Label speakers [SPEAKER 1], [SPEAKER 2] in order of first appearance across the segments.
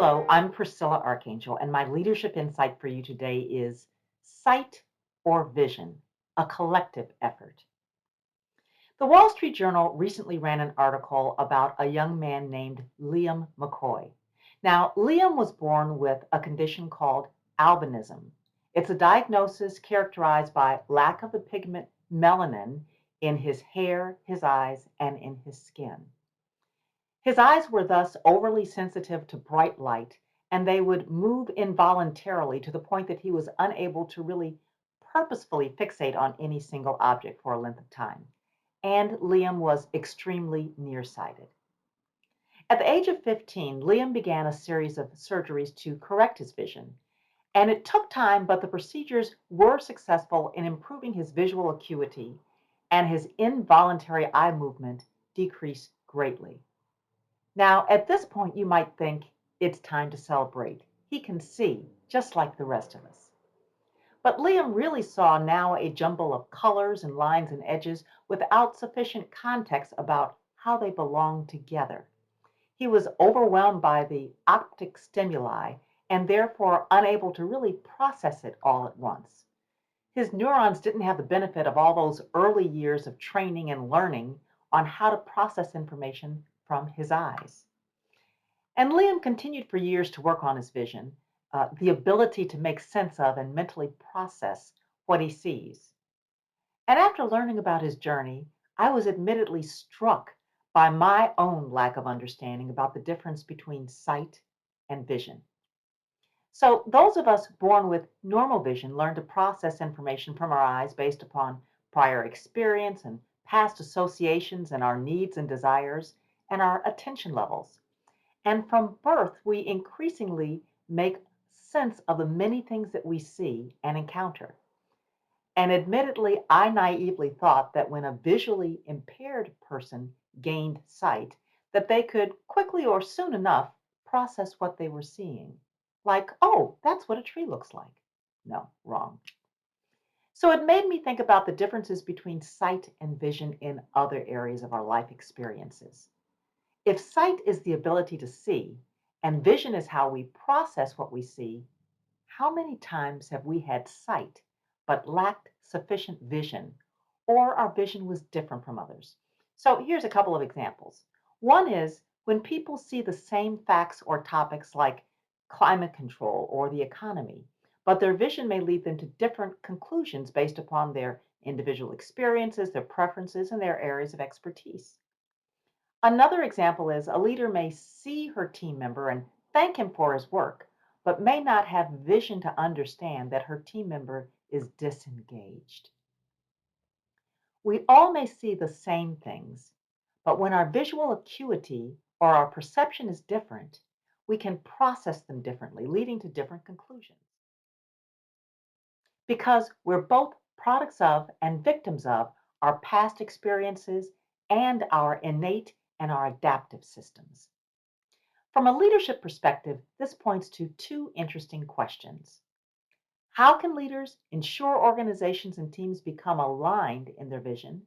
[SPEAKER 1] Hello, I'm Priscilla Archangel, and my leadership insight for you today is sight or vision, a collective effort. The Wall Street Journal recently ran an article about a young man named Liam McCoy. Now, Liam was born with a condition called albinism. It's a diagnosis characterized by lack of the pigment melanin in his hair, his eyes, and in his skin. His eyes were thus overly sensitive to bright light, and they would move involuntarily to the point that he was unable to really purposefully fixate on any single object for a length of time. And Liam was extremely nearsighted. At the age of 15, Liam began a series of surgeries to correct his vision. And it took time, but the procedures were successful in improving his visual acuity, and his involuntary eye movement decreased greatly. Now, at this point, you might think it's time to celebrate. He can see, just like the rest of us. But Liam really saw now a jumble of colors and lines and edges without sufficient context about how they belonged together. He was overwhelmed by the optic stimuli and therefore unable to really process it all at once. His neurons didn't have the benefit of all those early years of training and learning on how to process information from his eyes. And Liam continued for years to work on his vision, the ability to make sense of and mentally process what he sees. And after learning about his journey, I was admittedly struck by my own lack of understanding about the difference between sight and vision. So, those of us born with normal vision learn to process information from our eyes based upon prior experience and past associations and our needs and desires and our attention levels. And from birth, we increasingly make sense of the many things that we see and encounter. And admittedly, I naively thought that when a visually impaired person gained sight, that they could quickly or soon enough process what they were seeing. Like, oh, that's what a tree looks like. No, wrong. So it made me think about the differences between sight and vision in other areas of our life experiences. If sight is the ability to see and vision is how we process what we see, how many times have we had sight but lacked sufficient vision, or our vision was different from others? So here's a couple of examples. One is when people see the same facts or topics like climate control or the economy, but their vision may lead them to different conclusions based upon their individual experiences, their preferences, and their areas of expertise. Another example is a leader may see her team member and thank him for his work, but may not have vision to understand that her team member is disengaged. We all may see the same things, but when our visual acuity or our perception is different, we can process them differently, leading to different conclusions. Because we're both products of and victims of our past experiences and our innate and our adaptive systems. From a leadership perspective, this points to two interesting questions. How can leaders ensure organizations and teams become aligned in their vision?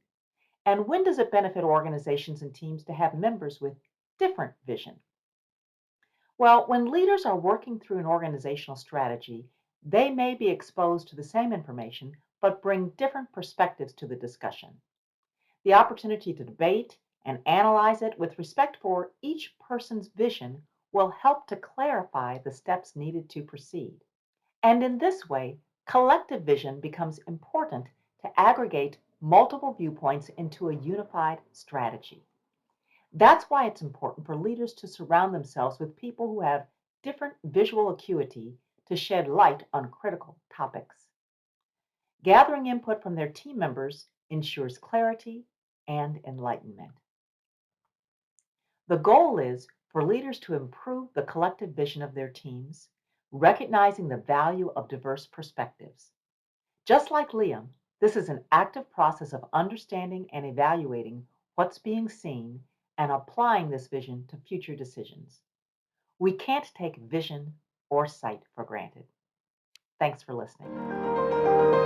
[SPEAKER 1] And when does it benefit organizations and teams to have members with different vision? Well, when leaders are working through an organizational strategy, they may be exposed to the same information, but bring different perspectives to the discussion. The opportunity to debate and analyze it with respect for each person's vision will help to clarify the steps needed to proceed. And in this way, collective vision becomes important to aggregate multiple viewpoints into a unified strategy. That's why it's important for leaders to surround themselves with people who have different visual acuity to shed light on critical topics. Gathering input from their team members ensures clarity and enlightenment. The goal is for leaders to improve the collective vision of their teams, recognizing the value of diverse perspectives. Just like Liam, this is an active process of understanding and evaluating what's being seen and applying this vision to future decisions. We can't take vision or sight for granted. Thanks for listening.